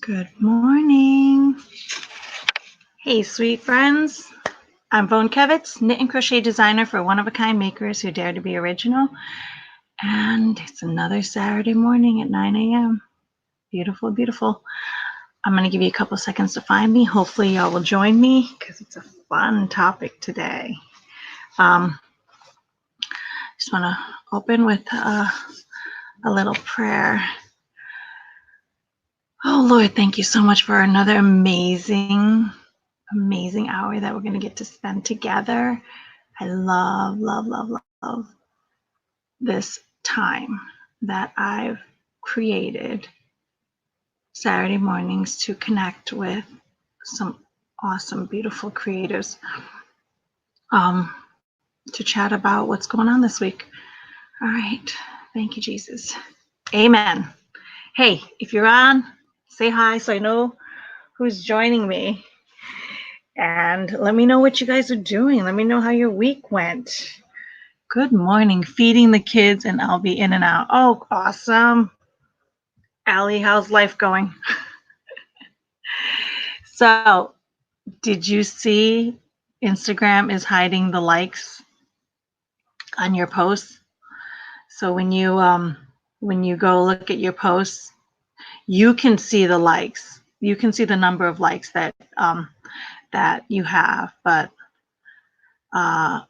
Good morning. Hey, sweet friends. I'm Vone Kevitz, knit and crochet designer for one-of-a-kind makers who dare to be original. And it's another Saturday morning at 9 a.m. Beautiful, beautiful. I'm going to give you a couple seconds to find me. Hopefully y'all will join me because it's a fun topic today. Just want to open with a little prayer. Oh, Lord, thank you so much for another amazing hour that we're going to get to spend together. I love this time that I've created Saturday mornings to connect with some awesome, beautiful creators to chat about what's going on this week. All right. Thank you, Jesus. Amen. Hey, if you're on, say hi so I know who's joining me. And let me know what you guys are doing. Let me know how your week went. Good morning. Feeding the kids and I'll be in and out. Oh, awesome. Allie, how's life going? So, did you see Instagram is hiding the likes on your posts? So when you go look at your posts, you can see the likes. You can see the number of likes that you have, but the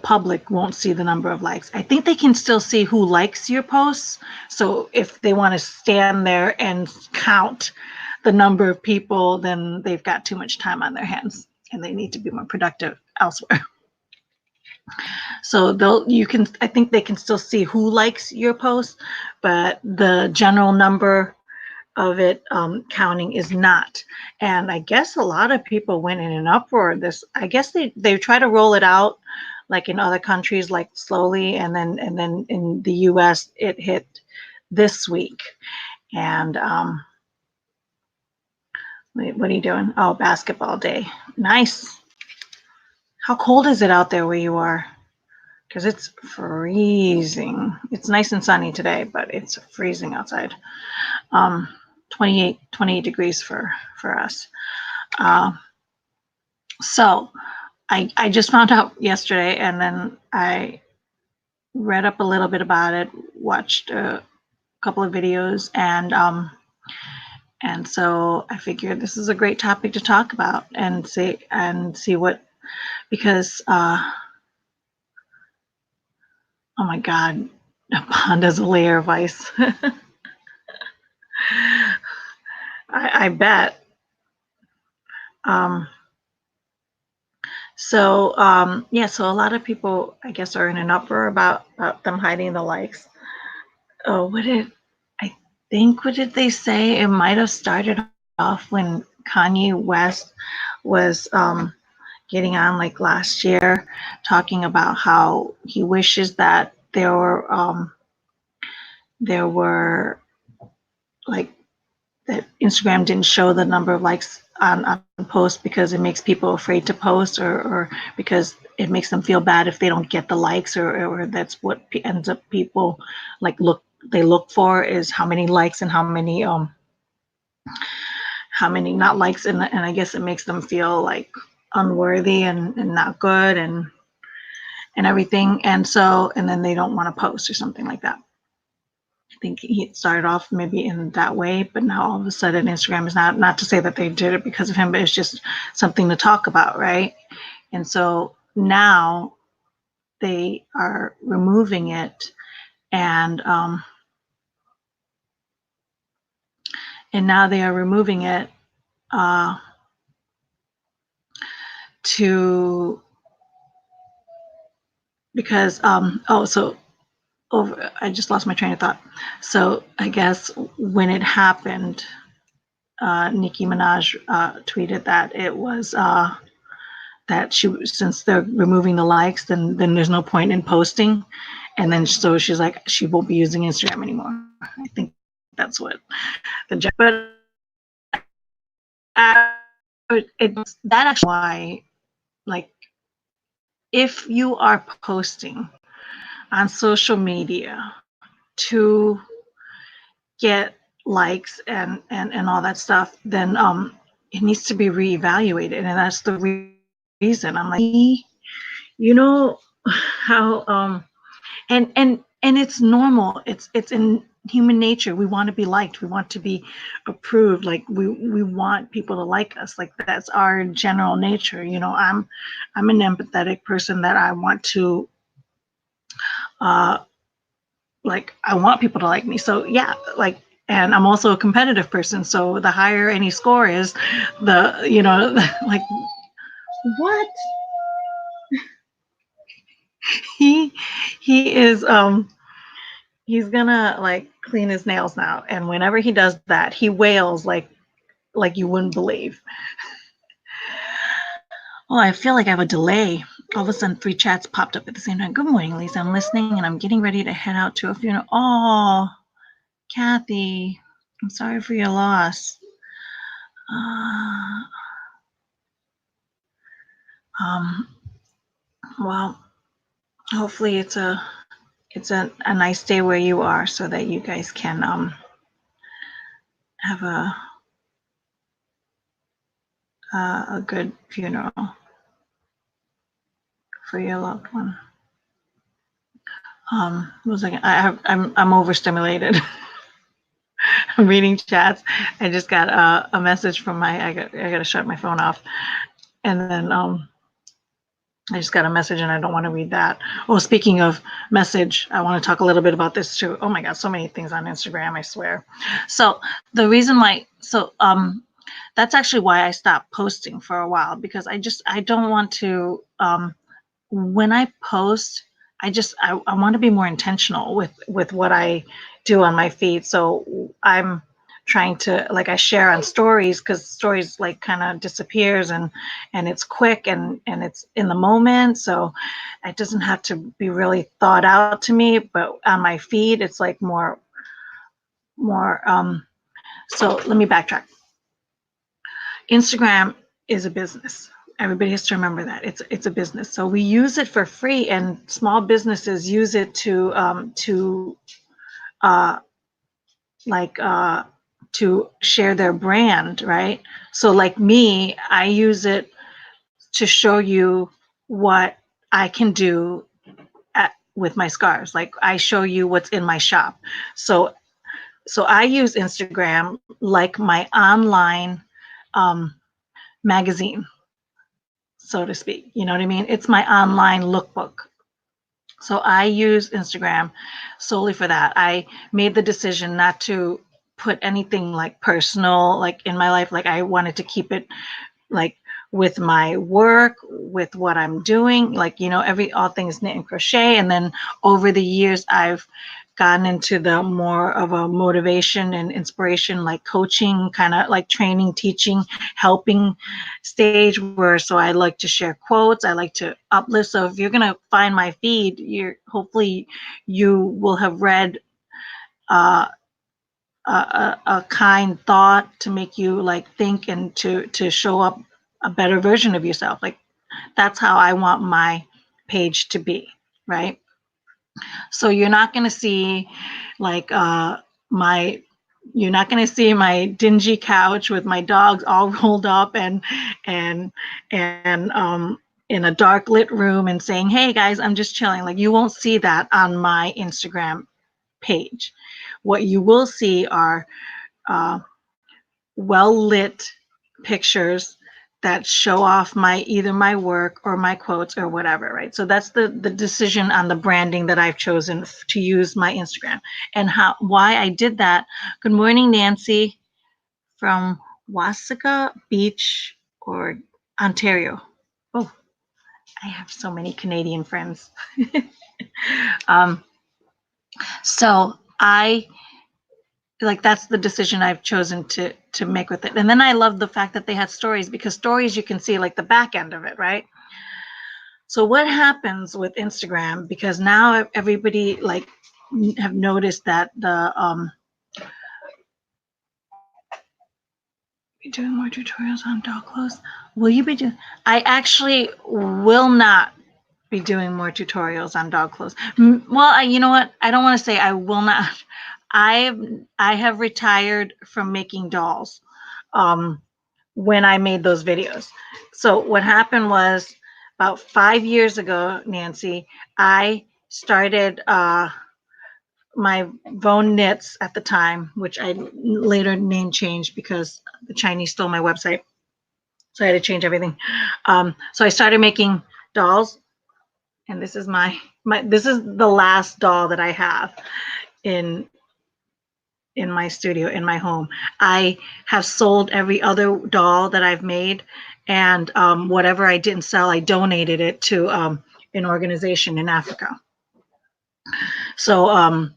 public won't see the number of likes. I think they can still see who likes your posts. So if they want to stand there and count the number of people, then they've got too much time on their hands and they need to be more productive elsewhere. So I think they can still see who likes your post, but the general number of it counting is not. And I guess a lot of people went in an uproar. I guess they try to roll it out like in other countries, like slowly, and then in the US it hit this week. And what are you doing? Oh, basketball day. Nice. How cold is it out there where you are? Because it's freezing. It's nice and sunny today, but it's freezing outside. 28 degrees for us. So I just found out yesterday, and then I read up a little bit about it, watched a couple of videos, and so I figured this is a great topic to talk about and see what, because oh my God, a pond has a layer of ice. I bet. So a lot of people, I guess, are in an uproar about them hiding the likes. Oh, what did they say? It might have started off when Kanye West was getting on like last year, talking about how he wishes that there were like that Instagram didn't show the number of likes on posts because it makes people afraid to post, or because it makes them feel bad if they don't get the likes, or that's what ends up people look for is how many likes and how many not likes, and I guess it makes them feel like unworthy and not good and everything, and then they don't want to post or something like that. I think he started off maybe in that way, but now all of a sudden Instagram is not to say that they did it because of him, but it's just something to talk about, right? And so now they are removing it, and now they are removing it because I just lost my train of thought. So I guess when it happened, Nicki Minaj tweeted that it was that since they're removing the likes, then there's no point in posting, and then so she's like, she won't be using Instagram anymore. I think that's what but it's that actually why, like, if you are posting on social media to get likes and all that stuff, then it needs to be reevaluated. And that's the reason I'm like, you know how and it's normal. It's in human nature. We want to be liked. We want to be approved. Like we want people to like us. Like that's our general nature. I'm an empathetic person that I want to uh like I want people to like me. So yeah, like, and I'm also a competitive person. So the higher any score is, the like what he he is he's gonna like clean his nails now, and whenever he does that, he wails like you wouldn't believe. Oh, I feel like I have a delay. All of a sudden, 3 chats popped up at the same time. Good morning, Lisa. I'm listening, and I'm getting ready to head out to a funeral. Oh, Kathy, I'm sorry for your loss. Uh, um, well, hopefully it's a nice day where you are, so that you guys can have a good funeral for your loved one. One second. I'm overstimulated. I'm reading chats. I just got a message from I got to shut my phone off, and then I just got a message, and I don't want to read that. Oh, speaking of message, I want to talk a little bit about this too. Oh my God, so many things on Instagram, I swear. So the reason why, that's actually why I stopped posting for a while, because I don't want to. When I post, I want to be more intentional with what I do on my feed. So I'm trying to, like, I share on stories, because stories like kind of disappears, and it's quick, and it's in the moment, so it doesn't have to be really thought out to me. But on my feed, it's like more so let me backtrack. Instagram is a business. Everybody has to remember that it's a business. So we use it for free, and small businesses use it uh, to share their brand, right? So like me, I use it to show you what I can do with my scarves. Like I show you what's in my shop. So I use Instagram like my online magazine, so to speak. You know what I mean? It's my online lookbook. So I use Instagram solely for that. I made the decision not to put anything like personal, like in my life. Like I wanted to keep it like with my work, with what I'm doing, like, all things knit and crochet. And then over the years, I've gotten into the more of a motivation and inspiration, like coaching, kind of like training, teaching, helping stage, where so I like to share quotes, I like to uplift. So if you're gonna find my feed, hopefully you will have read uh, a kind thought to make you like think, and to show up a better version of yourself. Like that's how I want my page to be, right? So you're not going to see like my you're not going to see my dingy couch with my dogs all rolled up and in a dark lit room and saying, hey guys, I'm just chilling. Like you won't see that on my Instagram page. What you will see are well lit pictures that show off either my work or my quotes or whatever, right? So that's the decision on the branding that I've chosen to use my Instagram, and why I did that. Good morning, Nancy from Wasaga Beach, or Ontario. Oh, I have so many Canadian friends. So I like that's the decision I've chosen to make with it. And then I love the fact that they had stories, because stories you can see like the back end of it, right? So what happens with Instagram, because now everybody like have noticed that be doing more tutorials on dog clothes. Will you be doing? I actually will not be doing more tutorials on dog clothes. Well, you know what? I don't want to say I will not. I have retired from making dolls when I made those videos. So what happened was about 5 years ago, Nancy, I started my Vone knits at the time, which I later name changed because the Chinese stole my website. So I had to change everything. So I started making dolls, and this is this is the last doll that I have in my studio, in my home. I have sold every other doll that I've made, and whatever I didn't sell, I donated it to an organization in Africa. So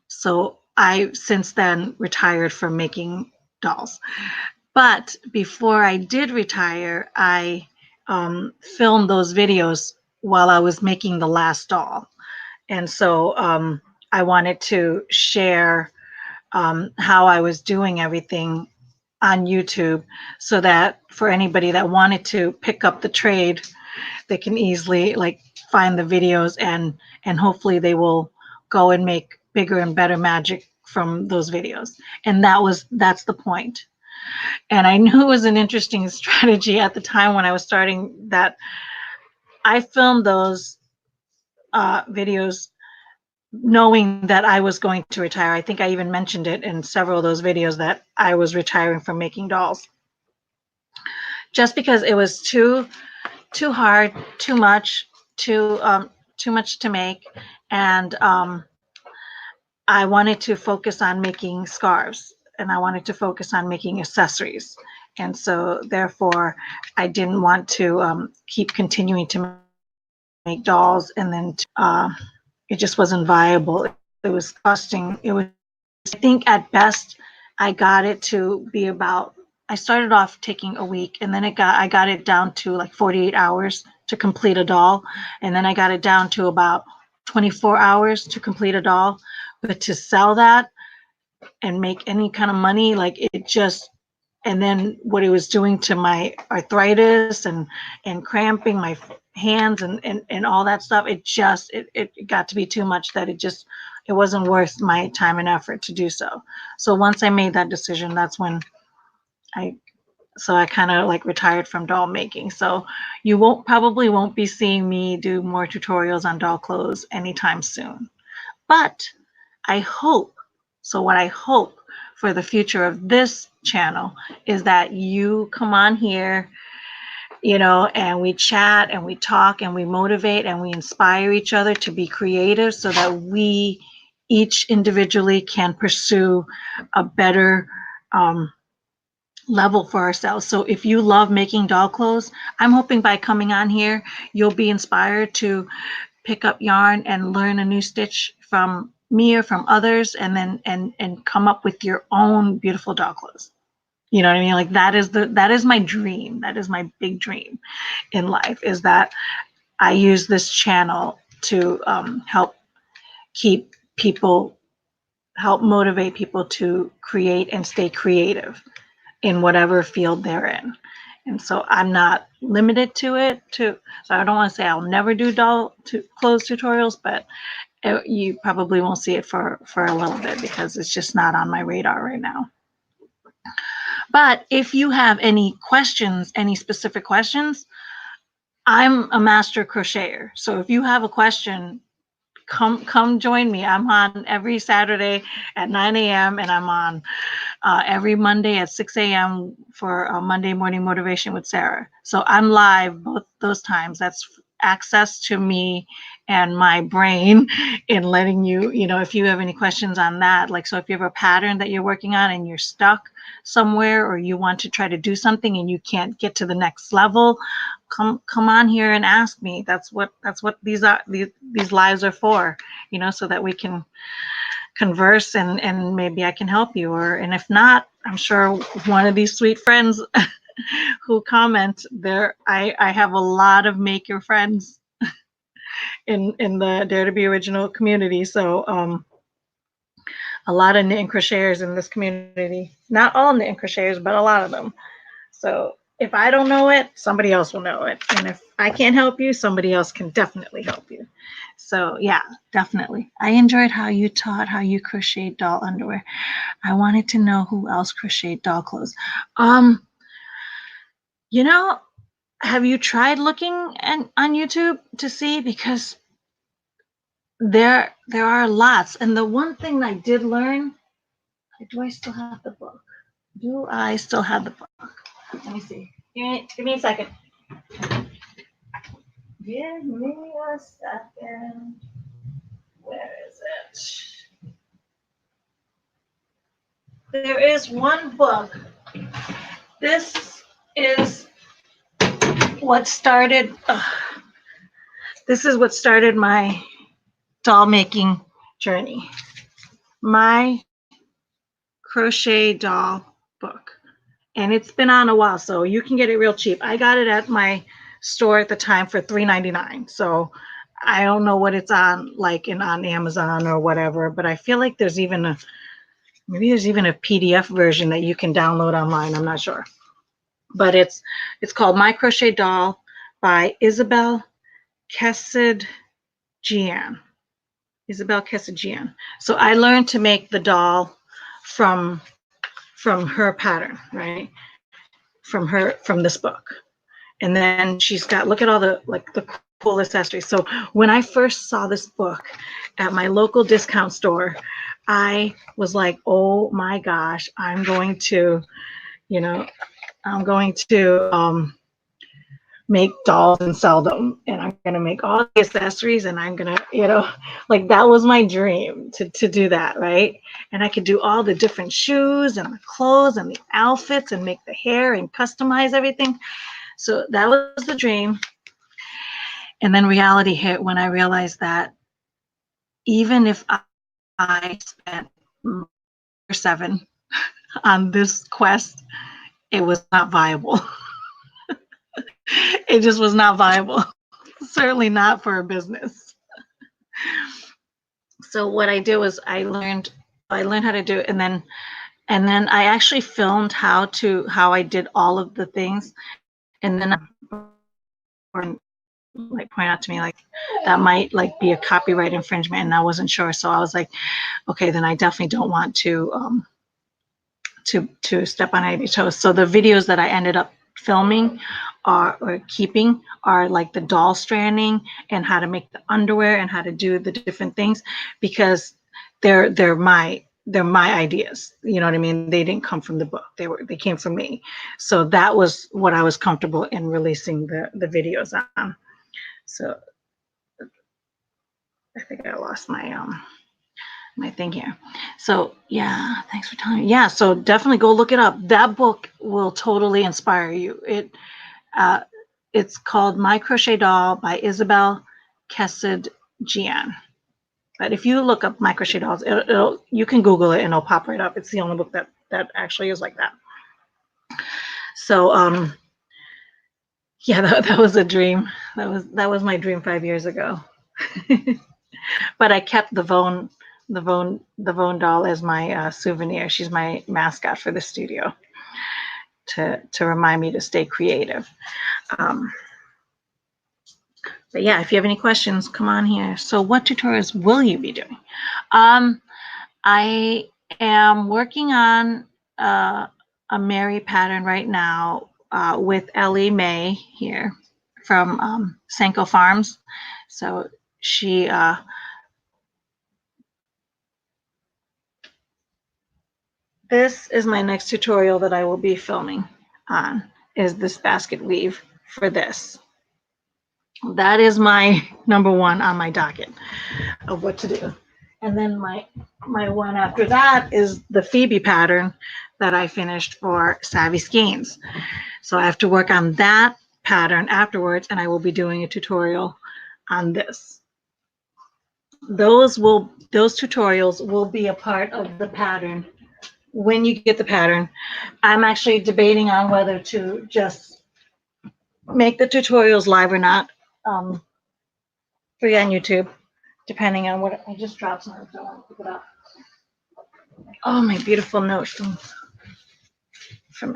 so I since then retired from making dolls. But before I did retire, I filmed those videos while I was making the last doll. And so I wanted to share how I was doing everything on YouTube so that for anybody that wanted to pick up the trade, they can easily like find the videos and hopefully they will go and make bigger and better magic from those videos. And that's the point. And I knew it was an interesting strategy at the time when I was starting that I filmed those videos knowing that I was going to retire. I think I even mentioned it in several of those videos that I was retiring from making dolls. Just because it was too hard, too much to make, and I wanted to focus on making scarves, and I wanted to focus on making accessories, and so therefore I didn't want to keep continuing to make dolls, and then it just wasn't viable. It was costing. It was. I think at best I got it to be about. I started off taking a week, and then I got it down to like 48 hours to complete a doll, and then I got it down to about 24 hours to complete a doll. But to sell that and make any kind of money, like it just, and then what it was doing to my arthritis and cramping my hands and all that stuff, it got to be too much that it wasn't worth my time and effort to do so. So once I made that decision, that's when I kind of like retired from doll making. So you probably won't be seeing me do more tutorials on doll clothes anytime soon. But I hope, so what I hope for the future of this channel is that you come on here, and we chat and we talk and we motivate and we inspire each other to be creative so that we each individually can pursue a better level for ourselves. So if you love making doll clothes, I'm hoping by coming on here, you'll be inspired to pick up yarn and learn a new stitch from me or from others, and then and come up with your own beautiful doll clothes. You know what I mean? Like that is my dream. That is my big dream in life, is that I use this channel to help motivate people to create and stay creative in whatever field they're in. And so I'm not limited to it. So I don't want to say I'll never do clothes tutorials, but you probably won't see it for a little bit because it's just not on my radar right now. But if you have any questions, any specific questions, I'm a master crocheter. So if you have a question, come join me. I'm on every Saturday at 9 a.m. and I'm on every Monday at 6 a.m. for Monday Morning Motivation with Sarah. So I'm live both those times. That's access to me and my brain in letting you, if you have any questions on that, like, so if you have a pattern that you're working on and you're stuck somewhere, or you want to try to do something and you can't get to the next level, come on here and ask me. That's what these lives are for, so that we can converse and maybe I can help you. And if not, I'm sure one of these sweet friends who comment there, I have a lot of maker friends in the Dare to Be Original community. So a lot of knit and crocheters in this community. Not all knit and crocheters, but a lot of them. So if I don't know it, somebody else will know it. And if I can't help you, somebody else can definitely help you. So yeah, definitely. I enjoyed how you taught how you crochet doll underwear. I wanted to know who else crocheted doll clothes. Um, you know, have you tried looking on YouTube to see? Because there are lots. And the one thing I did learn, do I still have the book? Do I still have the book? Let me see. Give me a second. Give me a second. Where is it? There is one book. This is what started. This is what started my doll making journey. My crochet doll book, and it's been on a while, so you can get it real cheap. I got it at my store at the time for $3.99. So I don't know what it's on on Amazon or whatever, but I feel like there's even a PDF version that you can download online. I'm not sure, but it's called My Crochet Doll by Isabel Kesedjian. Isabel Kesedjian. So I learned to make the doll from her pattern, right? From this book. And then she's got, look at all the cool accessories. So when I first saw this book at my local discount store, I was like, oh my gosh, I'm going to make dolls and sell them, and I'm going to make all the accessories, and I'm going to, that was my dream to do that, right? And I could do all the different shoes and the clothes and the outfits and make the hair and customize everything. So that was the dream. And then reality hit when I realized that even if I spent 7 on this quest, it was not viable. It just was not viable. Certainly not for a business. So what I did was I learned how to do it, and then I actually filmed how I did all of the things, and then point out to me that might be a copyright infringement, and I wasn't sure. So I was like, okay, then I definitely don't want to step on any toes. So the videos that I ended up filming or keeping are like the doll stranding and how to make the underwear and how to do the different things, because they're my ideas. You know what I mean? They didn't come from the book. They came from me. So that was what I was comfortable in releasing the videos on. So I think I lost my thing here. So yeah, thanks for telling me. Yeah, so definitely go look it up. That book will totally inspire you. It's called My Crochet Doll by Isabel Kesedjian. But if you look up My Crochet Dolls, you can Google it and it'll pop right up. It's the only book that actually is like that. So yeah, that was a dream. That was my dream 5 years ago. But I kept the Vone doll as my souvenir. She's my mascot for the studio to remind me to stay creative. But yeah, if you have any questions, come on here. So what tutorials will you be doing? I am working on a Mary pattern right now with Ellie Mae here from Senko Farms. So she this is my next tutorial that I will be filming on, is this basket weave for this. That is my number one on my docket of what to do. And then my one after that is the Phoebe pattern that I finished for Savvy Skeins. So I have to work on that pattern afterwards, and I will be doing a tutorial on this. Those tutorials will be a part of the pattern when you get the pattern. I'm actually debating on whether to just make the tutorials live or not, free on YouTube, depending on what I just dropped something, so I want to pick it up. Oh, my beautiful note from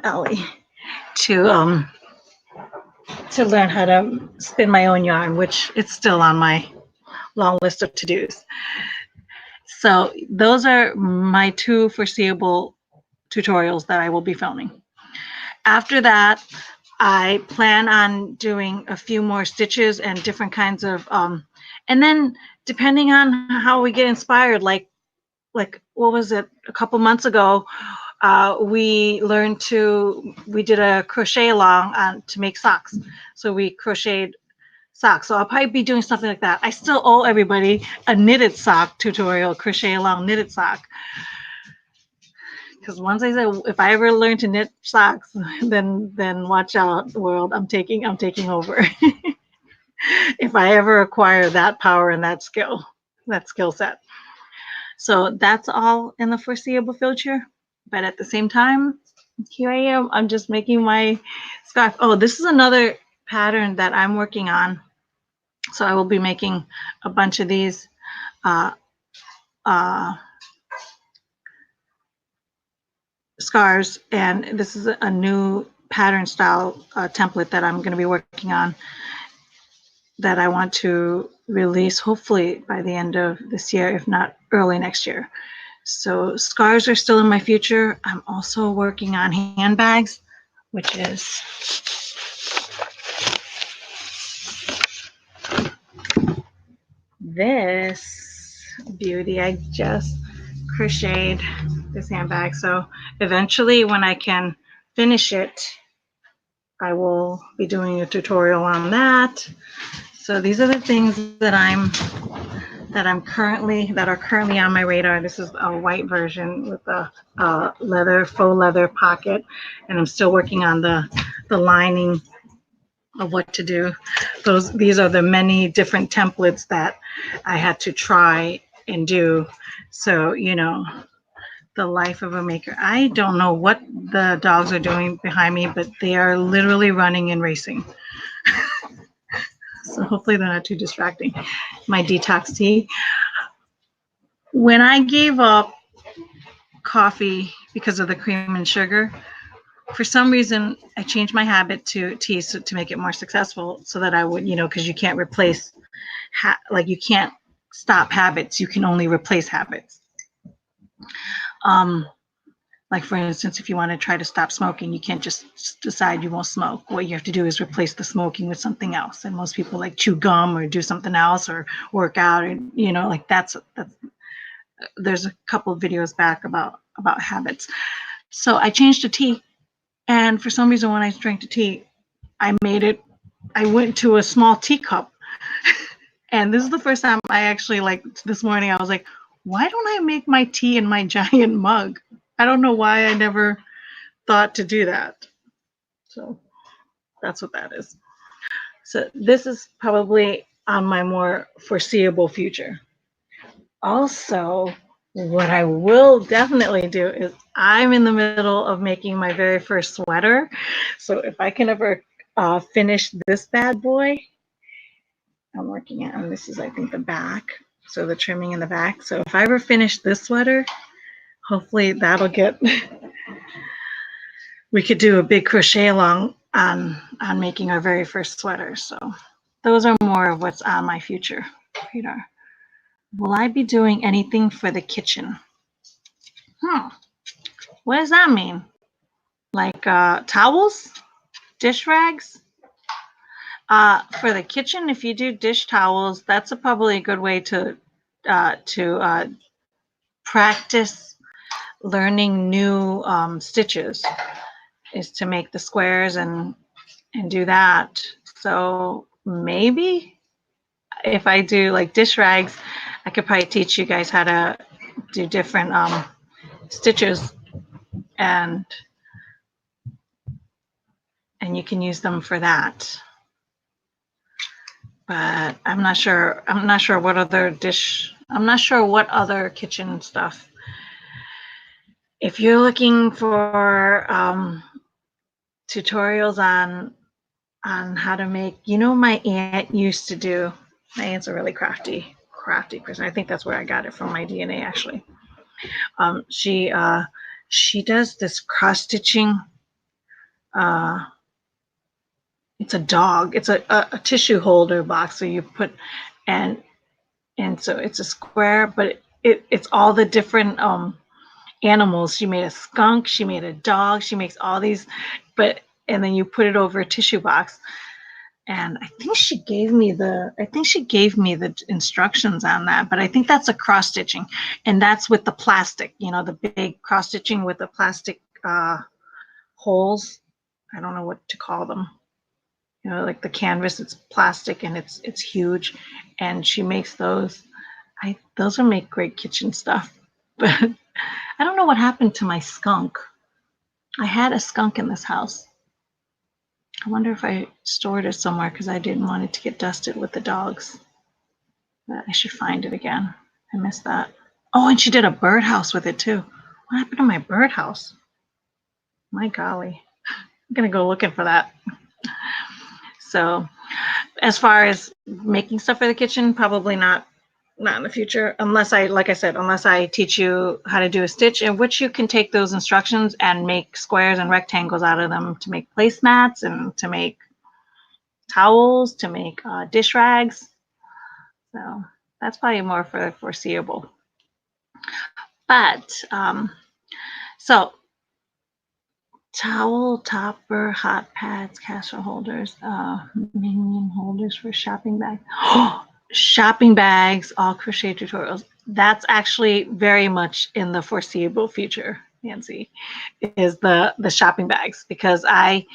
Ellie to learn how to spin my own yarn, which it's still on my long list of to-dos. So those are my 2 foreseeable tutorials that I will be filming. After that, I plan on doing a few more stitches and different kinds of, and then depending on how we get inspired, like what was it, a couple months ago, we did a crochet along to make socks. So we crocheted socks. So I'll probably be doing something like that. I still owe everybody a knitted sock tutorial, crochet along knitted sock. Because once I said, if I ever learn to knit socks, then watch out, world. I'm taking over. If I ever acquire that power and that skill set. So that's all in the foreseeable future. But at the same time, here I am. I'm just making my scarf. Oh, this is another pattern that I'm working on. So I will be making a bunch of these scarves, and this is a new pattern style template that I'm going to be working on that I want to release hopefully by the end of this year, if not early next year. So scarves are still in my future. I'm also working on handbags, which is this beauty. I just crocheted this handbag. So eventually when I can finish it, I will be doing a tutorial on that. So these are the things that are currently on my radar. This is a white version with a faux leather pocket, and I'm still working on the lining of what to do. These are the many different templates that I had to try and do. So, the life of a maker. I don't know what the dogs are doing behind me, but they are literally running and racing. So hopefully they're not too distracting. My detox tea. When I gave up coffee because of the cream and sugar, for some reason I changed my habit to tea to make it more successful, so that I would, because you can't replace, you can't stop habits, you can only replace habits. Like for instance, if you want to try to stop smoking, you can't just decide you won't smoke. What you have to do is replace the smoking with something else. And most people chew gum or do something else or work out, or that's there's a couple of videos back about habits. So I changed to tea, and for some reason when I drank the tea, I went to a small teacup. And this is the first time I actually, this morning, I was like, why don't I make my tea in my giant mug? I don't know why I never thought to do that. So that's what that is. So this is probably on my more foreseeable future. Also, what I will definitely do is I'm in the middle of making my very first sweater. So if I can ever finish this bad boy, I'm working on, this is, I think, the back. So the trimming in the back. So if I ever finish this sweater, hopefully that'll get, we could do a big crochet along on making our very first sweater. So those are more of what's on my future radar. Will I be doing anything for the kitchen? What does that mean? Like towels? Dish rags? For the kitchen, if you do dish towels, that's probably a good way to practice learning new stitches, is to make the squares and do that. So maybe if I do dish rags, I could probably teach you guys how to do different stitches, and you can use them for that. But I'm not sure what other kitchen stuff. If you're looking for tutorials on how to make, my aunt used to do. My aunt's a really crafty person. I think that's where I got it from, my DNA actually. She does this cross stitching. It's a dog. It's a tissue holder box. So you put, and And so it's a square, but it's all the different animals. She made a skunk, she made a dog, she makes all these, and then you put it over a tissue box. And I think she gave me the instructions on that, but I think that's a cross stitching, and that's with the plastic, the big cross stitching with the plastic holes. I don't know what to call them. Like the canvas, it's plastic and it's huge, and she makes those. Those will make great kitchen stuff. But I don't know what happened to my skunk. I had a skunk in this house. I wonder if I stored it somewhere because I didn't want it to get dusted with the dogs. But I should find it again. I missed that. Oh, and she did a birdhouse with it too. What happened to my birdhouse? My golly. I'm going to go looking for that. So as far as making stuff for the kitchen, probably not in the future, unless I teach you how to do a stitch, in which you can take those instructions and make squares and rectangles out of them to make placemats and to make towels, to make dish rags. So that's probably more for the foreseeable. But so towel topper, hot pads, casserole holders, minion holders for shopping bags. Shopping bags, all crochet tutorials. That's actually very much in the foreseeable future, Nancy, is the shopping bags, because I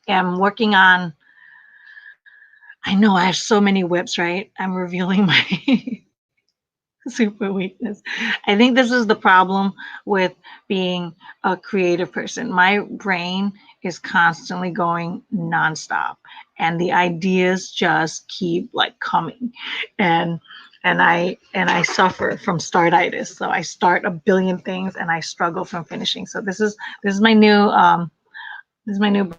am working on, I know I have so many whips, right? I'm revealing my super weakness. I think this is the problem with being a creative person. My brain is constantly going nonstop, and the ideas just keep like coming, and I suffer from startitis. So I start a billion things and I struggle from finishing. So this is my new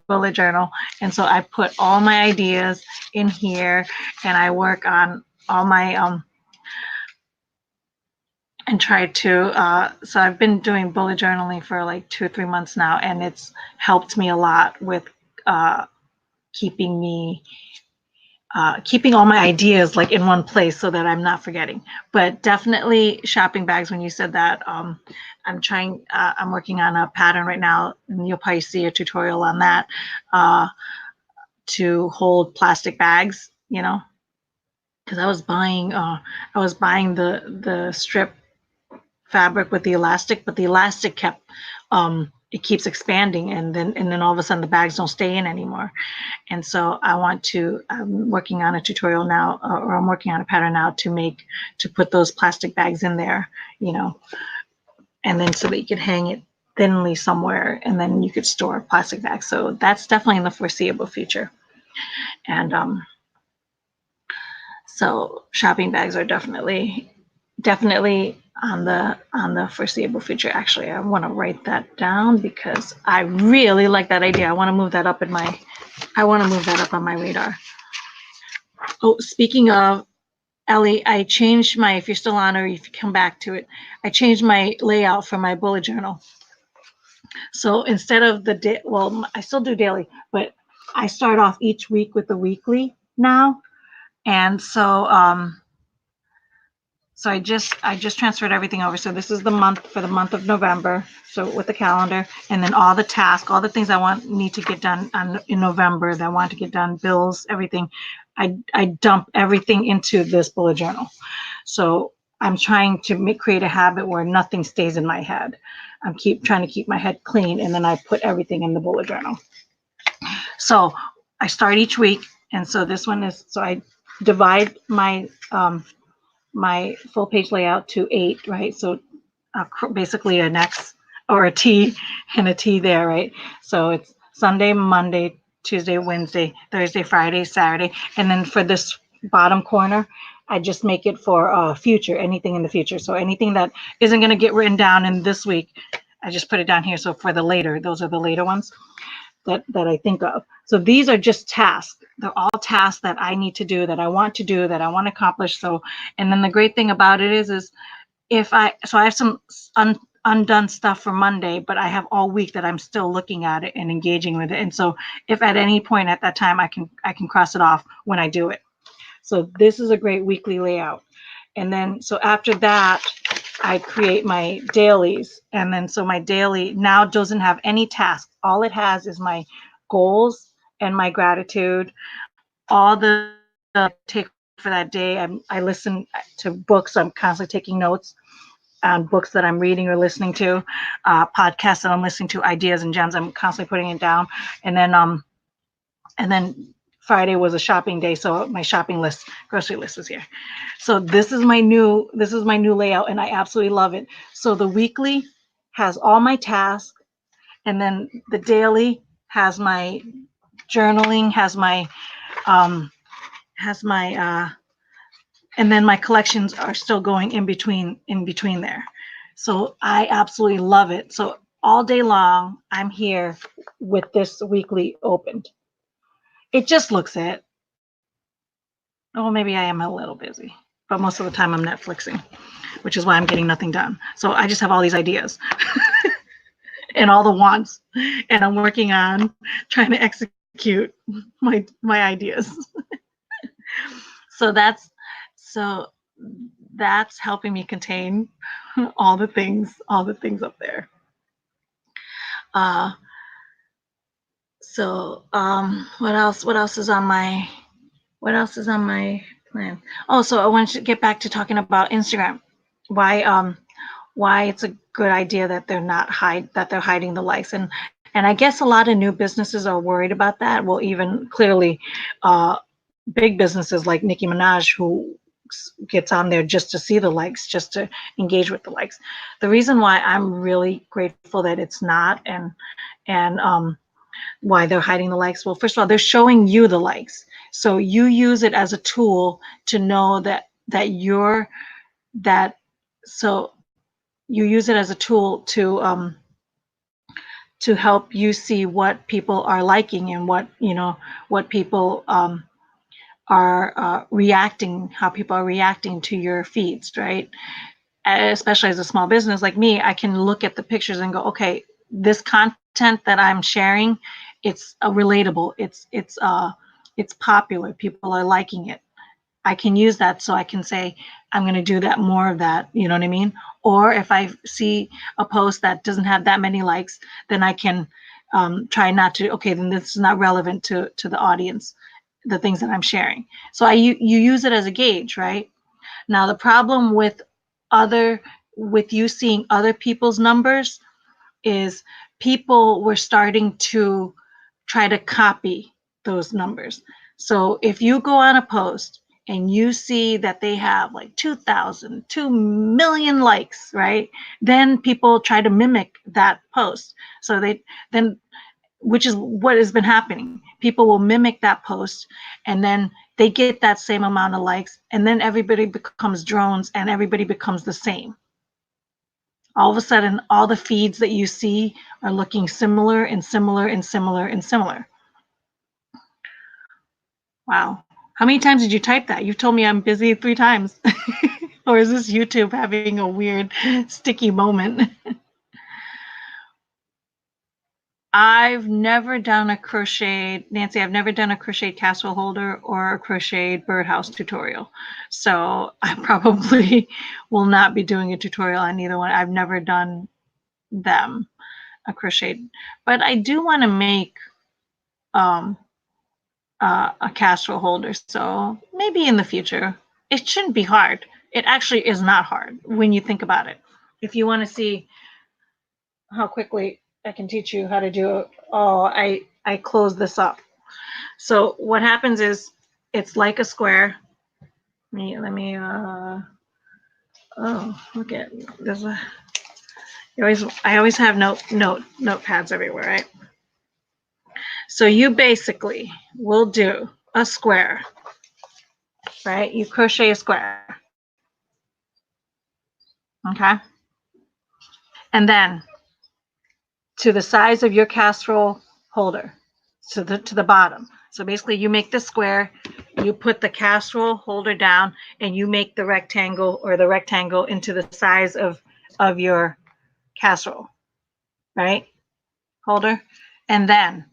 bullet journal, and so I put all my ideas in here, and I work on all my and try to so I've been doing bullet journaling for like 2 or 3 months now, and it's helped me a lot with keeping all my ideas like in one place so that I'm not forgetting. But definitely shopping bags, when you said that, I'm working on a pattern right now, and you'll probably see a tutorial on that, to hold plastic bags, because I was buying the strip fabric with the elastic, but the elastic it keeps expanding, and then all of a sudden the bags don't stay in anymore. And so I'm working on a tutorial now, or I'm working on a pattern now to put those plastic bags in there, and then so that you could hang it thinly somewhere, and then you could store plastic bags. So that's definitely in the foreseeable future. And so shopping bags are definitely on the foreseeable future. Actually, I want to write that down because I really like that idea. I want to move that up on my radar. Oh, speaking of, Ellie, I changed if you're still on, or if you come back to it, I changed my layout for my bullet journal. So instead of I still do daily, but I start off each week with the weekly now. And so so I just transferred everything over. So this is the month of November. So with the calendar, and then all the tasks, all the things I need to get done in November that I want to get done, bills, everything. I dump everything into this bullet journal. So I'm trying to create a habit where nothing stays in my head. I'm trying to keep my head clean, and then I put everything in the bullet journal. So I start each week, and so this one is, so I divide my full page layout to 8, right? So basically an X or a T and a T there, right? So it's Sunday, Monday, Tuesday, Wednesday, Thursday, Friday, Saturday. And then for this bottom corner, I just make it for future, anything in the future. So anything that isn't going to get written down in this week, I just put it down here. So for the later, those are the later ones that I think of. So these are just tasks. They're all tasks that I need to do, that I want to do, that I want to accomplish. So, and then the great thing about it is I have some undone stuff for Monday, but I have all week that I'm still looking at it and engaging with it. And so if at any point at that time I can cross it off when I do it. So this is a great weekly layout. And then, so after that, I create my dailies. And then, so my daily now doesn't have any tasks. All it has is my goals and my gratitude, all the take for that day. I listen to books. I'm constantly taking notes on books that I'm reading or listening to, podcasts that I'm listening to, ideas and gems. I'm constantly putting it down. And then Friday was a shopping day, so my shopping list, grocery list is here. So this is my new layout, and I absolutely love it. So the weekly has all my tasks, and then the daily has my journaling, um, has my and then my collections are still going in between there. So I absolutely love it. So all day long, I'm here with this weekly opened. It just looks it. Oh, maybe I am a little busy, but most of the time I'm Netflixing, which is why I'm getting nothing done. So I just have all these ideas and all the wants, and I'm working on trying to execute my ideas. So so that's helping me contain all the things up there. Uh, what else is on my plan? Oh, so I want to get back to talking about Instagram. Why it's a good idea that they're hiding the likes, and I guess a lot of new businesses are worried about that. Well, even clearly, uh, big businesses like Nicki Minaj, who gets on there just to see the likes, just to engage with the likes. The reason why I'm really grateful that it's not, and why they're hiding the likes. Well, first of all, they're showing you the likes, so you use it as a tool to know that you're that. So you use it as a tool to help you see what people are liking, and what people are reacting, how people are reacting to your feeds, right? Especially as a small business like me, I can look at the pictures and go, okay, this content that I'm sharing, it's relatable, it's popular, people are liking it. I can use that, so I can say, I'm going to do that, more of that, you know what I mean? Or if I see a post that doesn't have that many likes, then I can try not to, okay, then this is not relevant to the audience, the things that I'm sharing. So you use it as a gauge, right? Now, the problem with you seeing other people's numbers is people were starting to try to copy those numbers. So if you go on a post and you see that they have like 2,000, 2 million likes, right? Then people try to mimic that post. So then, which is what has been happening. People will mimic that post, and then they get that same amount of likes, and then everybody becomes drones and everybody becomes the same. All of a sudden, all the feeds that you see are looking similar and similar and similar and similar. Wow. How many times did you type that? You told me I'm busy 3 times. Or is this YouTube having a weird sticky moment? I've never done a crocheted, Nancy, I've never done a crocheted casserole holder or a crocheted birdhouse tutorial. So I probably will not be doing a tutorial on either one. I've never done them, a crocheted. But I do want to make um, a casserole holder. So maybe in the future. It shouldn't be hard. It actually is not hard when you think about it. If you want to see how quickly I can teach you how to do it, oh, I close this up. So what happens is it's like a square. Oh, look at, there's a, I always have notepads everywhere, right? So you basically will do a square, right? You crochet a square, okay? And then to the size of your casserole holder, to the bottom. So basically you make the square, you put the casserole holder down, and you make the rectangle into the size of your casserole, right? Holder. And then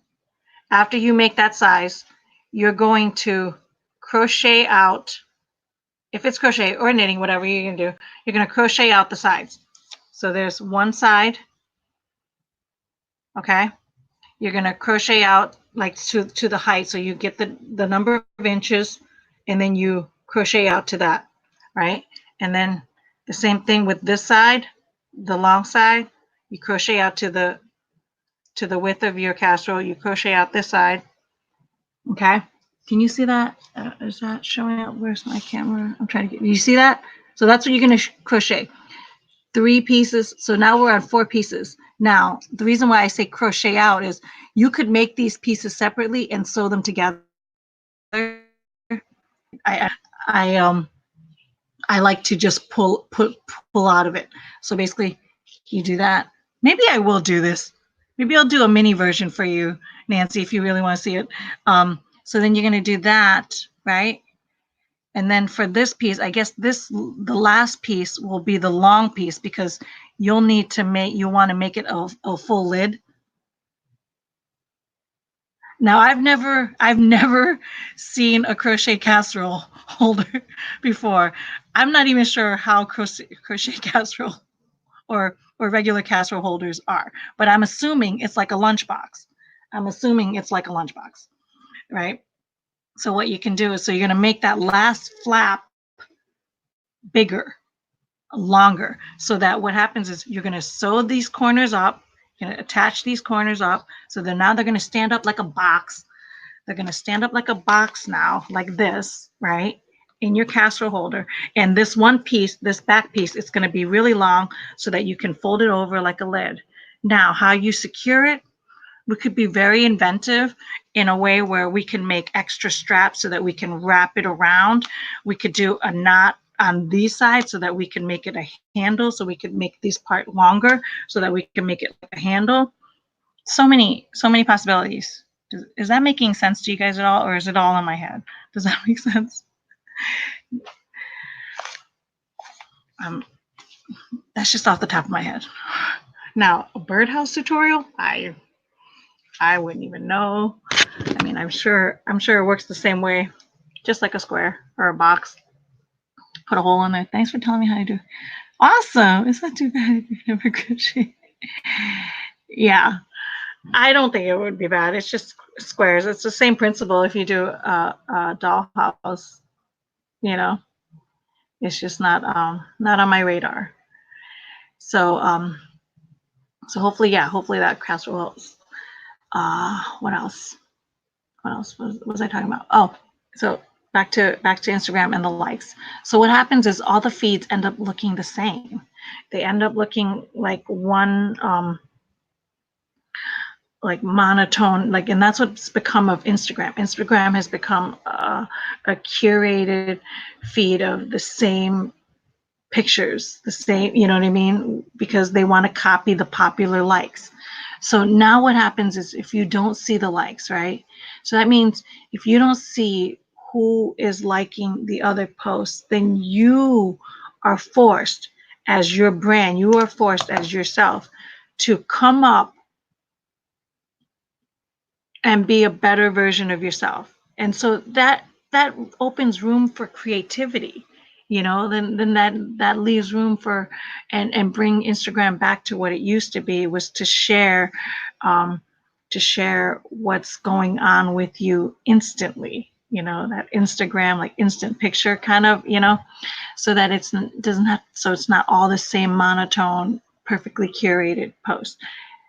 after you make that size, you're going to crochet out if it's crochet or knitting, whatever you're going to do, you're going to crochet out the sides. So there's one side, okay? You're going to crochet out like to the height. So you get the number of inches and then you crochet out to that, right? And then the same thing with this side, the long side, you crochet out to the width of your casserole. You crochet out this side, okay? Can you see that? Is that showing up? Where's my camera? I'm trying to get, you see that? So that's what you're going to crochet. 3 pieces. So now we're on 4 pieces. Now, the reason why I say crochet out is you could make these pieces separately and sew them together. I I I like to just pull out of it. So basically, you do that. Maybe I will do this. Maybe I'll do a mini version for you, Nancy, if you really want to see it. So then you're going to do that, right? And then for this piece, I guess the last piece will be the long piece because you'll need to want to make it a full lid. Now I've never seen a crochet casserole holder before. I'm not even sure how crochet casserole or regular casserole holders are, but I'm assuming it's like a lunchbox. I'm assuming it's like a lunchbox, right? So what you can do is, so you're going to make that last flap bigger, longer, so that what happens is you're going to sew these corners up, you're going to attach these corners up, so then now they're going to stand up like a box. They're going to stand up like a box now, like this, right, in your casserole holder. And this one piece, this back piece, it's going to be really long so that you can fold it over like a lid. Now, how you secure it, we could be very inventive in a way where we can make extra straps so that we can wrap it around. We could do a knot on these sides so that we can make it a handle, so we could make this part longer so that we can make it a handle. So many possibilities. Is that making sense to you guys at all, or is it all in my head? Does that make sense? That's just off the top of my head. Now, a birdhouse tutorial, I wouldn't even know. I mean, I'm sure it works the same way, just like a square or a box. Put a hole in there. Thanks for telling me how to do it. Awesome. It's not too bad if you've never crocheted. Yeah, I don't think it would be bad. It's just squares. It's the same principle if you do a dollhouse, you know. It's just not on my radar. So so hopefully that casserole helps. What else? What else was I talking about? Oh, so back to Instagram and the likes. So what happens is all the feeds end up looking the same. They end up looking like one like monotone, like, and that's what's become of Instagram. Instagram has become a curated feed of the same pictures, the same, you know what I mean? Because they want to copy the popular likes. So now what happens is if you don't see the likes, right? So that means if you don't see who is liking the other posts, then you are forced as your brand, you are forced as yourself to come up and be a better version of yourself. And so that opens room for creativity, you know, then that leaves room for and bring Instagram back to what it used to be, was to share what's going on with you instantly, you know, that Instagram, like instant picture kind of, you know, so that it's not all the same monotone, perfectly curated post.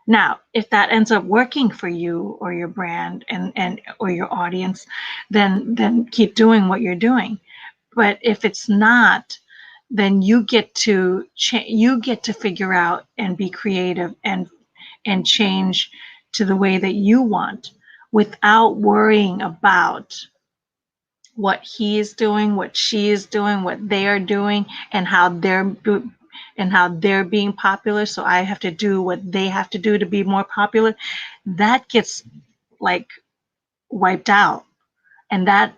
Now, if that ends up working for you or your brand and or your audience, then keep doing what you're doing. But if it's not, then you get to figure out and be creative and change to the way that you want, without worrying about what he is doing, what she is doing, what they are doing, and how they're being popular. So I have to do what they have to do to be more popular. That gets like wiped out. And that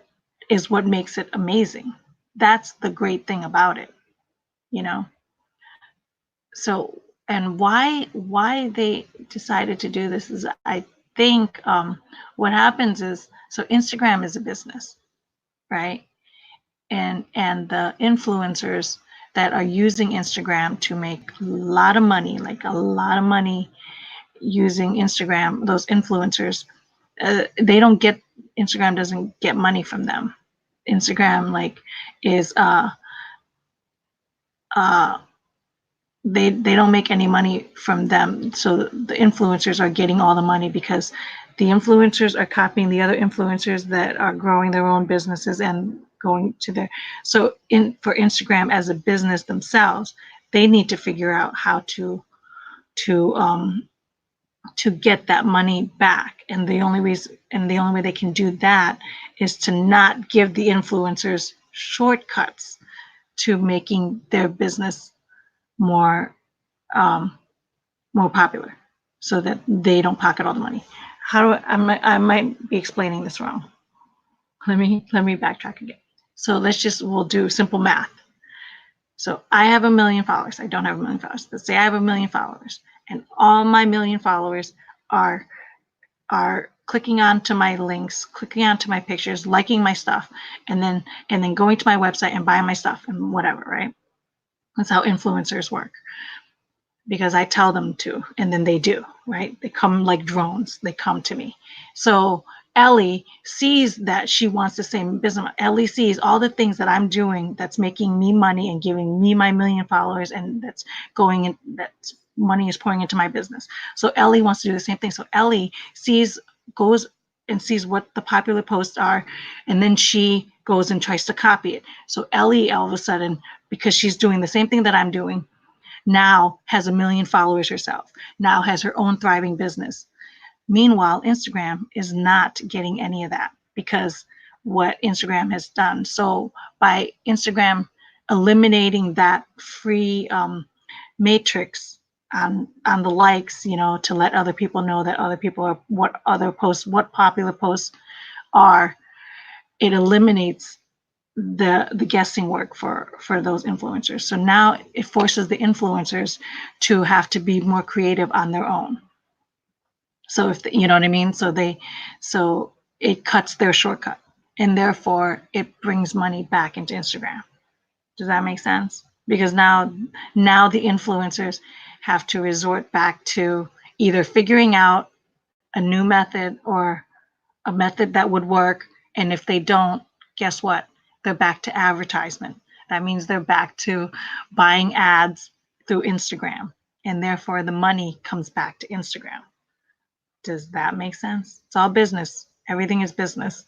is what makes it amazing. That's the great thing about it, you know? So, and why they decided to do this is, I think what happens is, so Instagram is a business, right? and the influencers that are using Instagram to make a lot of money, like a lot of money using Instagram, those influencers, they don't get, Instagram doesn't get money from them. Instagram like is uh they don't make any money from them. So the influencers are getting all the money because the influencers are copying the other influencers that are growing their own businesses and going to their, so in for Instagram as a business themselves, they need to figure out how to to get that money back. And the only reason, and the only way they can do that is to not give the influencers shortcuts to making their business more um, more popular, so that they don't pocket all the money. How do I might be explaining this wrong. Let me backtrack again. So we'll do simple math. So I have 1,000,000 followers. I don't have 1,000,000 followers. Let's say I have 1,000,000 followers, and all my 1,000,000 followers are clicking onto my links, clicking onto my pictures, liking my stuff, and then going to my website and buying my stuff and whatever, right? That's how influencers work, because I tell them to, and then they do, right? They come like drones, they come to me. So Ellie sees that she wants the same business. Ellie sees all the things that I'm doing that's making me money and giving me my 1,000,000 followers, and that's going in, that money is pouring into my business. So Ellie wants to do the same thing. So Ellie goes and sees what the popular posts are, and then she goes and tries to copy it. So Ellie, all of a sudden, because she's doing the same thing that I'm doing, now has 1,000,000 followers herself, now has her own thriving business. Meanwhile, Instagram is not getting any of that because what Instagram has done. So by Instagram eliminating that free matrix on the likes, to let other people know that other people are, what popular posts are, it eliminates the guessing work for those influencers. So now it forces the influencers to have to be more creative on their own. So you know what I mean? So it cuts their shortcut, and therefore it brings money back into Instagram. Does that make sense? Because now the influencers have to resort back to either figuring out a new method or a method that would work. And if they don't, guess what? They're back to advertisement. That means they're back to buying ads through Instagram. And therefore, the money comes back to Instagram. Does that make sense? It's all business. Everything is business.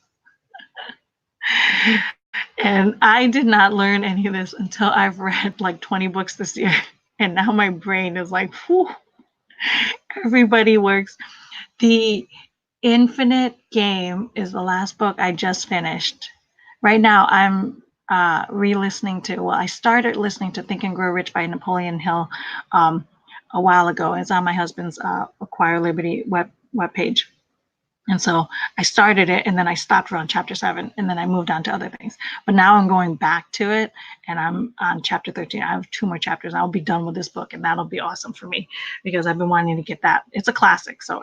And I did not learn any of this until I've read like 20 books this year. And now my brain is like, whew, everybody works. The Infinite Game is the last book I just finished. Right now, I'm re-listening to, well, I started listening to Think and Grow Rich by Napoleon Hill a while ago. It's on my husband's Acquire Liberty webpage. And so I started it, and then I stopped around chapter 7, and then I moved on to other things. But now I'm going back to it, and I'm on chapter 13. I have 2 more chapters. I'll be done with this book, and that'll be awesome for me because I've been wanting to get that. It's a classic, so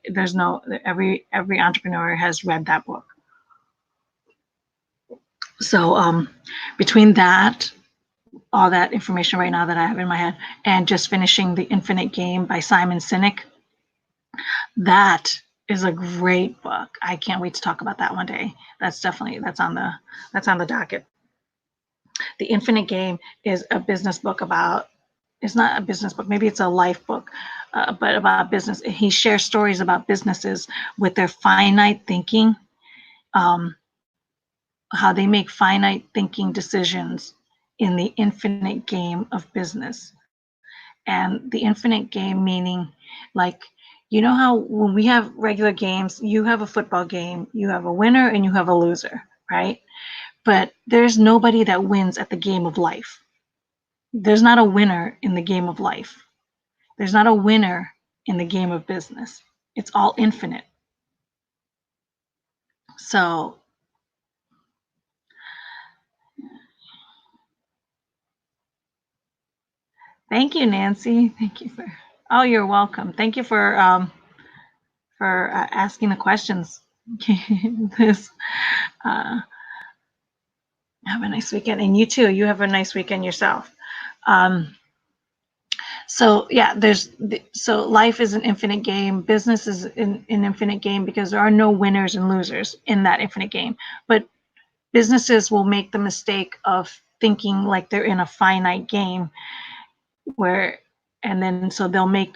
there's no every entrepreneur has read that book. So between that, all that information right now that I have in my head, and just finishing The Infinite Game by Simon Sinek, that is a great book. I can't wait to talk about that one day. That's on the docket. The Infinite Game is a business book about, it's not a business book, maybe it's a life book, but about business. He shares stories about businesses with their finite thinking, how they make finite thinking decisions in the infinite game of business. And the infinite game meaning, like, you know how when we have regular games, you have a football game, you have a winner and you have a loser, right? But there's nobody that wins at the game of life. There's not a winner in the game of life. There's not a winner in the game of business. It's all infinite. So thank you, Nancy. Thank you for, oh, you're welcome. Thank you for asking the questions. This Have a nice weekend. And you too. You have a nice weekend yourself. Um, so yeah, so life is an infinite game. Business is an infinite game because there are no winners and losers in that infinite game. But businesses will make the mistake of thinking like they're in a finite game where, and then so they'll make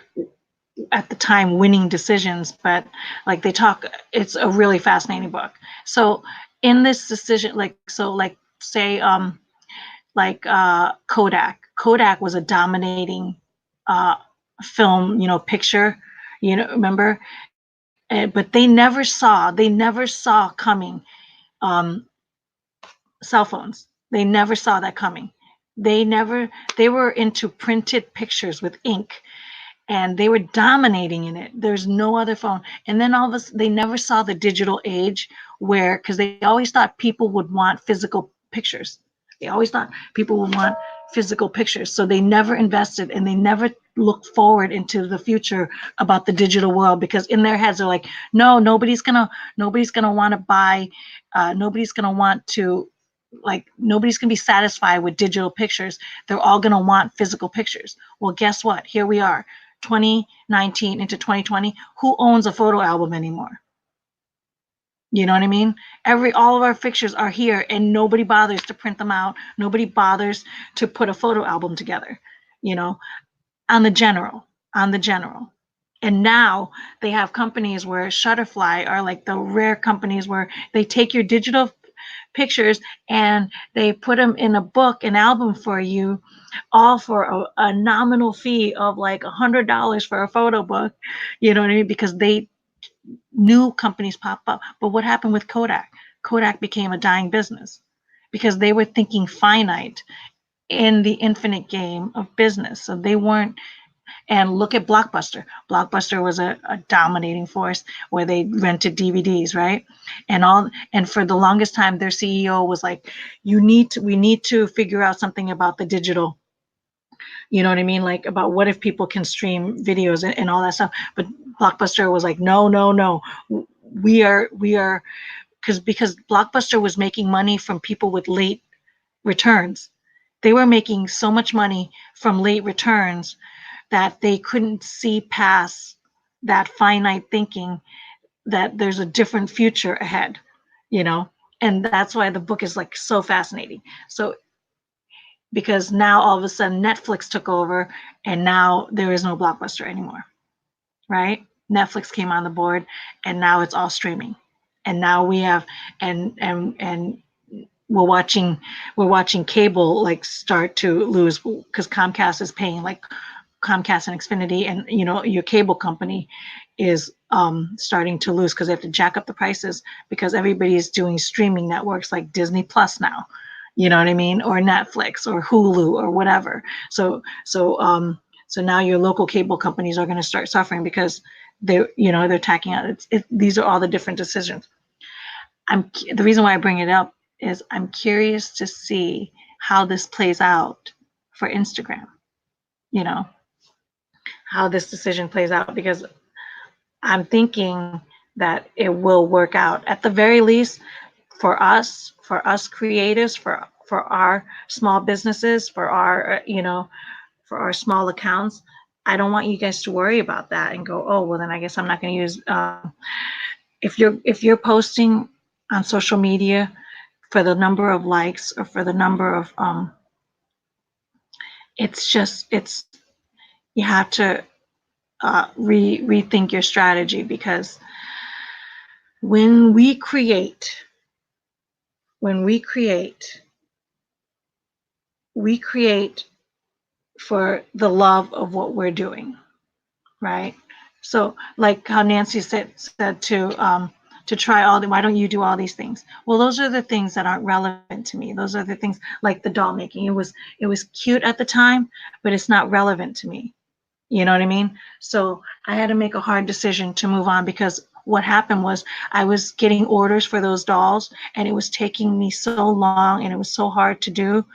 at the time winning decisions, but like they talk, it's a really fascinating book. So in this decision, like say Kodak was a dominating uh film, picture, remember. But they never saw coming um cell phones. They never saw that coming. They were into printed pictures with ink, and they were dominating in it. There's no other phone. And then all of us, they never saw the digital age where, because they always thought people would want physical pictures. They always thought people would want physical pictures. So they never invested and they never looked forward into the future about the digital world, because in their heads they're like, no, nobody's gonna want to buy, nobody's gonna want to, like, nobody's gonna be satisfied with digital pictures. They're all gonna want physical pictures. Well, guess what? Here we are, 2019 into 2020. Who owns a photo album anymore? You know what I mean? All of our pictures are here, and nobody bothers to print them out. Nobody bothers to put a photo album together, you know, on the general, on the general. And now they have companies where Shutterfly are like the rare companies where they take your digital pictures and they put them in a book, an album for you, all for a nominal fee of like $100 for a photo book. You know what I mean? Because new companies pop up. But what happened with Kodak? Kodak became a dying business because they were thinking finite in the infinite game of business. So they weren't. And look at Blockbuster. Blockbuster was a dominating force where they rented DVDs, right? And for the longest time, their CEO was like, we need to figure out something about the digital. You know what I mean? Like, about what if people can stream videos and all that stuff. But Blockbuster was like, no, no, no. We are because Blockbuster was making money from people with late returns. They were making so much money from late returns that they couldn't see past that finite thinking that there's a different future ahead, you know? And that's why the book is like so fascinating. So, because now all of a sudden Netflix took over and now there is no Blockbuster anymore, right? Netflix came on the board and now it's all streaming. And now we have, and we're watching cable like start to lose because Comcast is paying, like Comcast and Xfinity, and your cable company is starting to lose because they have to jack up the prices because everybody is doing streaming networks like Disney Plus now. You know what I mean? Or Netflix or Hulu or whatever. So now your local cable companies are going to start suffering because they're tacking out. These are all the different decisions. The reason why I bring it up is I'm curious to see how this plays out for Instagram. You know, how this decision plays out, because I'm thinking that it will work out at the very least for us creatives, for our small businesses, for our small accounts. I don't want you guys to worry about that and go, oh, well, then I guess I'm not going to use. If you're posting on social media for the number of likes or for the number of it's you have to rethink your strategy, because when we create, when we create, we create for the love of what we're doing, right? So, like how Nancy said to try why don't you do all these things? Well, those are the things that aren't relevant to me. Those are the things like the doll making. It was cute at the time, but it's not relevant to me. You know what I mean? So I had to make a hard decision to move on, because what happened was I was getting orders for those dolls and it was taking me so long and it was so hard to do,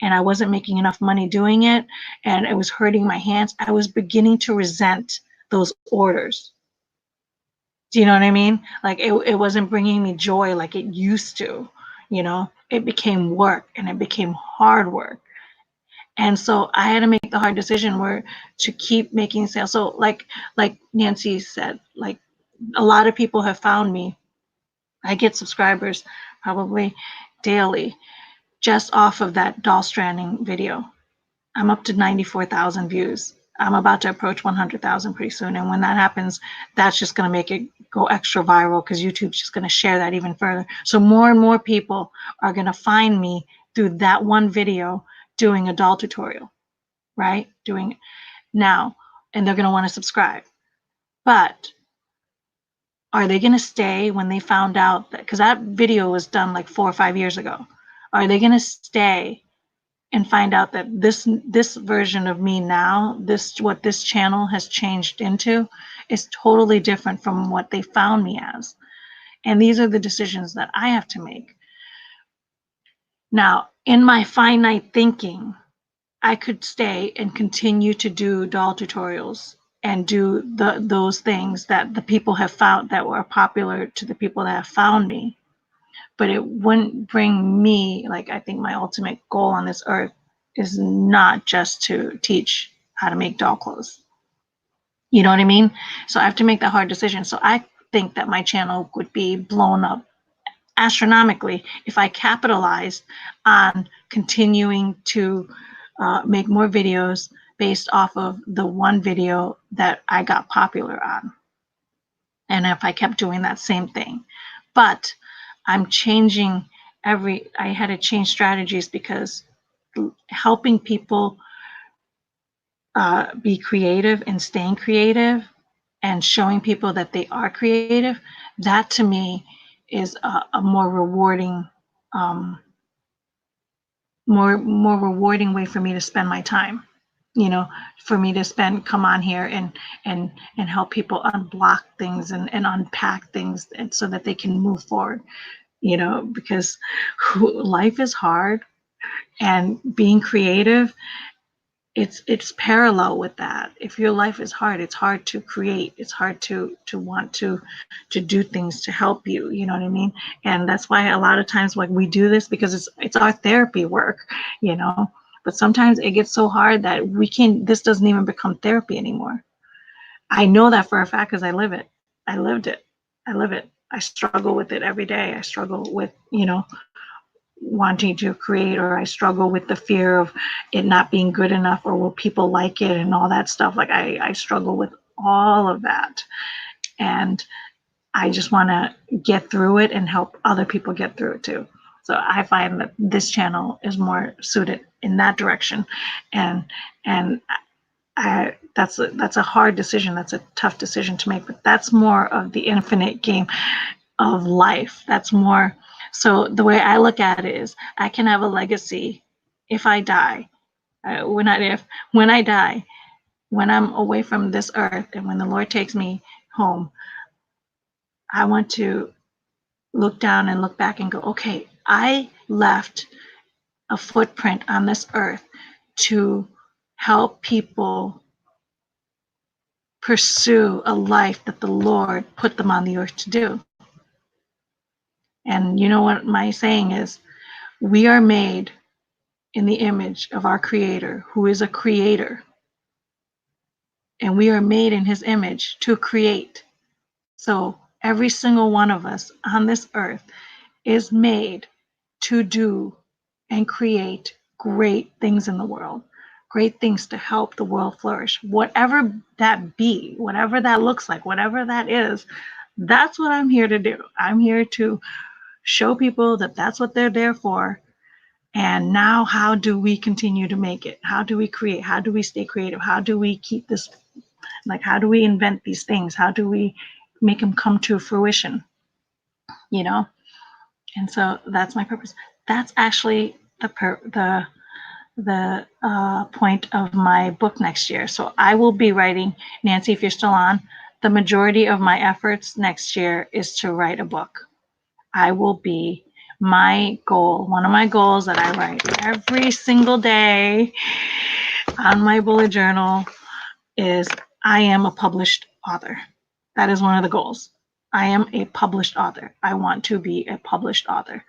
and I wasn't making enough money doing it, and it was hurting my hands. I was beginning to resent those orders. Do you know what I mean? Like it wasn't bringing me joy like it used to, you know? it became work, and it became hard work. And so I had to make the hard decision where to keep making sales. So like Nancy said, like a lot of people have found me. I get subscribers probably daily just off of that doll stranding video. I'm up to 94,000 views. I'm about to approach 100,000 pretty soon. And when that happens, that's just going to make it go extra viral because YouTube's just going to share that even further. So more and more people are going to find me through that one video doing a doll tutorial, right? Doing it now, and they're going to want to subscribe. But are they going to stay when they found out that, because that video was done like 4 or 5 years ago, are they going to stay and find out that this version of me now, what this channel has changed into, is totally different from what they found me as? And these are the decisions that I have to make. Now, in my finite thinking, I could stay and continue to do doll tutorials and do those things that the people have found that were popular to the people that have found me. But it wouldn't bring me, like, I think my ultimate goal on this earth is not just to teach how to make doll clothes. You know what I mean? So I have to make that hard decision. So I think that my channel would be blown up astronomically if I capitalized on continuing to make more videos based off of the one video that I got popular on. And if I kept doing that same thing. But I'm changing I had to change strategies because helping people be creative and staying creative and showing people that they are creative, that to me is a more rewarding, more rewarding way for me to spend my time. You know, for me to come on here and help people unblock things and unpack things, and so that they can move forward. You know, because life is hard, and being creative, it's parallel with that. If your life is hard, it's hard to create. It's hard to want to do things to help you. You know what I mean? And that's why a lot of times, like, we do this because it's our therapy work. You know, but sometimes it gets so hard that we can't. This doesn't even become therapy anymore. I know that for a fact because I live it. I lived it. I live it. I struggle with it every day. I struggle with, wanting to create, or I struggle with the fear of it not being good enough, or will people like it, and all that stuff. Like, I struggle with all of that. And I just want to get through it and help other people get through it too. So I find that this channel is more suited in that direction. And that's a hard decision. That's a tough decision to make, but that's more of the infinite game of life. That's more. So the way I look at it is, I can have a legacy if I die. When I die, when I'm away from this earth, and when the Lord takes me home, I want to look down and look back and go, okay, I left a footprint on this earth to help people pursue a life that the Lord put them on the earth to do. And you know what my saying is? We are made in the image of our Creator, who is a creator. And we are made in his image to create. So every single one of us on this earth is made to do and create great things in the world, great things to help the world flourish. Whatever that be, whatever that looks like, whatever that is, that's what I'm here to do. I'm here to show people that that's what they're there for. And now, how do we continue to make it? How do we create? How do we stay creative? How do we keep this, like, how do we invent these things? How do we make them come to fruition? You know? And so that's my purpose. That's actually the point of my book next year. So I will be writing, Nancy, if you're still on, the majority of my efforts next year is to write a book. I will be, my goal, one of my goals that I write every single day on my bullet journal is, I am a published author. That is one of the goals. I am a published author. I want to be a published author.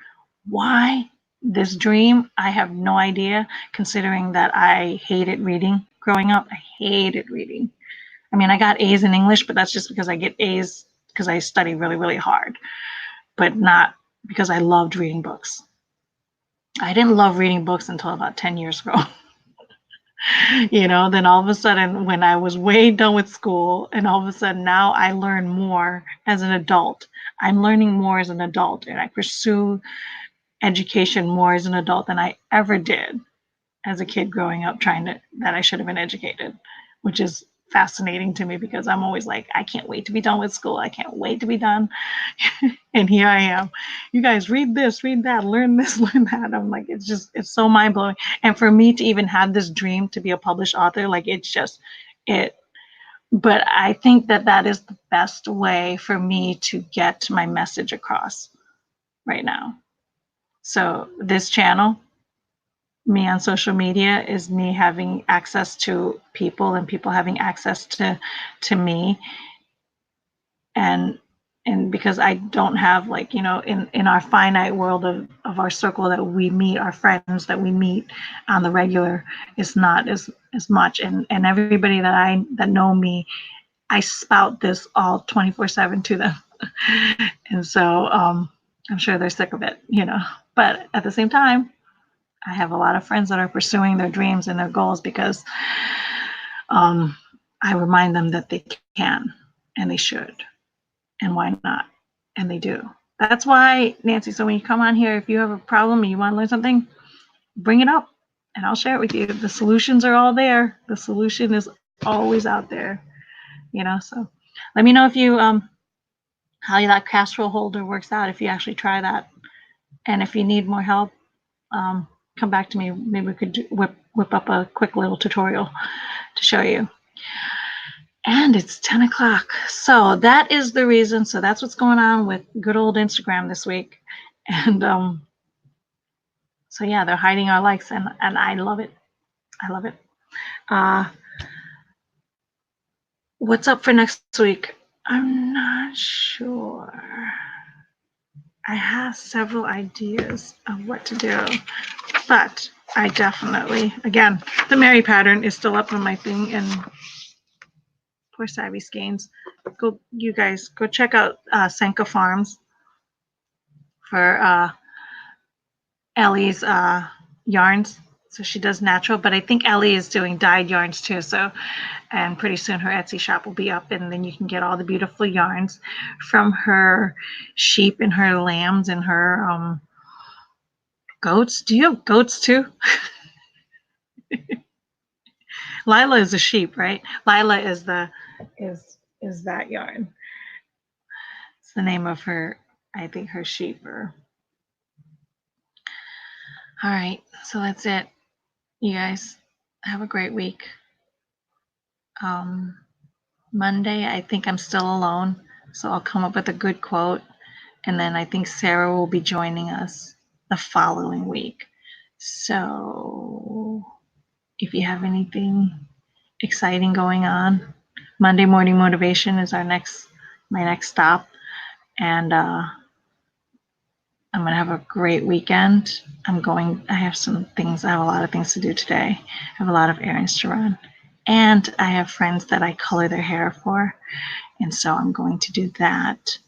Why? this dream, I have no idea, considering that I hated reading growing up. I hated reading. I mean, I got A's in English, but that's just because I get A's because I study really, really hard, but not because I loved reading books. I didn't love reading books until about 10 years ago. Then all of a sudden, when I was way done with school, and all of a sudden now I learn more as an adult. I'm learning more as an adult, and I pursue education more as an adult than I ever did as a kid growing up, that I should have been educated, which is fascinating to me because I'm always like, I can't wait to be done with school. I can't wait to be done. And here I am. You guys read this, read that, learn this, learn that. I'm like, it's so mind blowing. And for me to even have this dream to be a published author, like it, but I think that is the best way for me to get my message across right now. So this channel, me on social media, is me having access to people and people having access to me, and because I don't have, like, in our finite world of our circle that we meet, our friends that we meet on the regular, is not as much, and everybody that know me, I spout this all 24/7 to them. And so I'm sure they're sick of it, but at the same time, I have a lot of friends that are pursuing their dreams and their goals because I remind them that they can and they should, and why not? And they do. That's why, Nancy, so when you come on here, if you have a problem and you want to learn something, bring it up and I'll share it with you. The solutions are all there. The solution is always out there, so let me know if you how that casserole holder works out, if you actually try that. And if you need more help, come back to me. Maybe we could whip up a quick little tutorial to show you. And it's 10 o'clock. So that is the reason. So that's what's going on with good old Instagram this week. And so yeah, they're hiding our likes, and I love it. I love it. What's up for next week? I'm not sure. I have several ideas of what to do, but I definitely, again, the Mary pattern is still up on my thing, and poor Savvy Skeins. You guys go check out Senka Farms for Ellie's yarns. So she does natural, but I think Ellie is doing dyed yarns too. So, and pretty soon her Etsy shop will be up, and then you can get all the beautiful yarns from her sheep and her lambs and her goats. Do you have goats too? Lila is a sheep, right? Lila is is that yarn. It's the name of her, I think, her sheep. All right, so that's it. You guys have a great week. Monday, I think I'm still alone, so I'll come up with a good quote, and then I think Sarah will be joining us the following week. So if you have anything exciting going on, Monday Morning Motivation is my next stop, and I'm gonna have a great weekend. I have a lot of things to do today. I have a lot of errands to run, and I have friends that I color their hair for, and so I'm going to do that,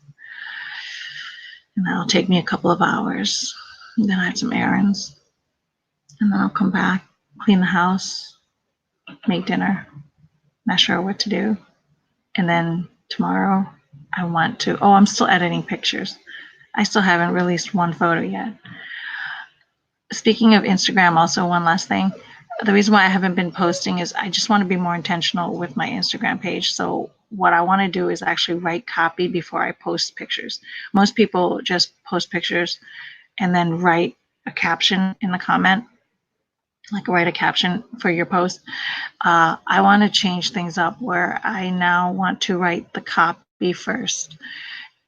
and that'll take me a couple of hours. And then I have some errands, and then I'll come back, clean the house, make dinner, not sure what to do. And then tomorrow I'm still editing pictures. I still haven't released one photo yet. Speaking of Instagram, also one last thing. The reason why I haven't been posting is I just want to be more intentional with my Instagram page. So what I want to do is actually write copy before I post pictures. Most people just post pictures and then write a caption in the comment, like write a caption for your post. I want to change things up where I now want to write the copy first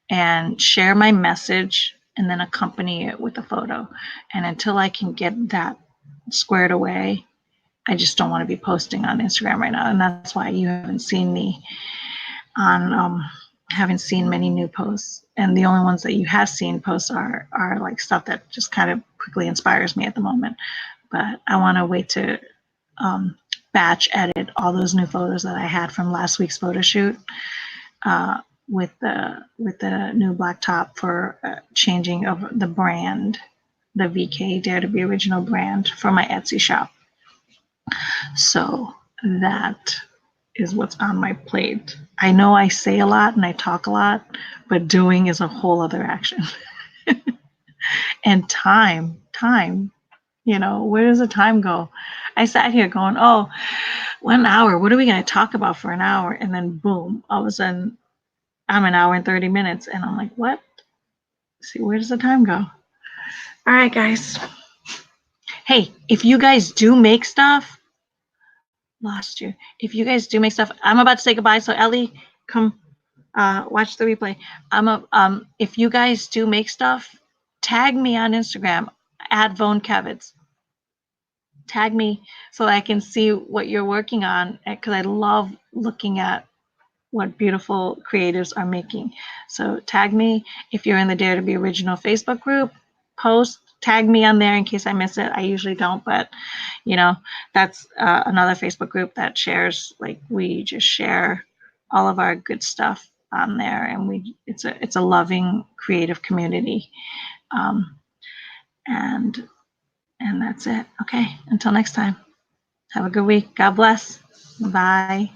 and share my message and then accompany it with a photo. And until I can get that squared away, I just don't want to be posting on Instagram right now. And that's why you haven't seen me haven't seen many new posts. And the only ones that you have seen posts are like stuff that just kind of quickly inspires me at the moment. But I want to wait to batch edit all those new photos that I had from last week's photo shoot with the new black top for changing of the brand, the VK Dare to Be Original brand for my Etsy shop. So that is what's on my plate. I know I say a lot and I talk a lot, but doing is a whole other action. And time, where does the time go? I sat here going, oh, 1 hour. What are we going to talk about for an hour? And then boom, all of a sudden I'm an hour and 30 minutes. And I'm like, what? See, where does the time go? All right, guys. Hey, if you guys do make stuff, lost you. If you guys do make stuff, I'm about to say goodbye. So Ellie, come watch the replay. If you guys do make stuff, tag me on Instagram at Vone Kevitz. Tag me so I can see what you're working on, because I love looking at what beautiful creatives are making. So tag me if you're in the Dare to Be Original Facebook group. Post, tag me on there in case I miss it. I usually don't, but that's another Facebook group that shares, like, we just share all of our good stuff on there, and it's a loving, creative community. And that's it. Okay, until next time. Have a good week. God bless. Bye.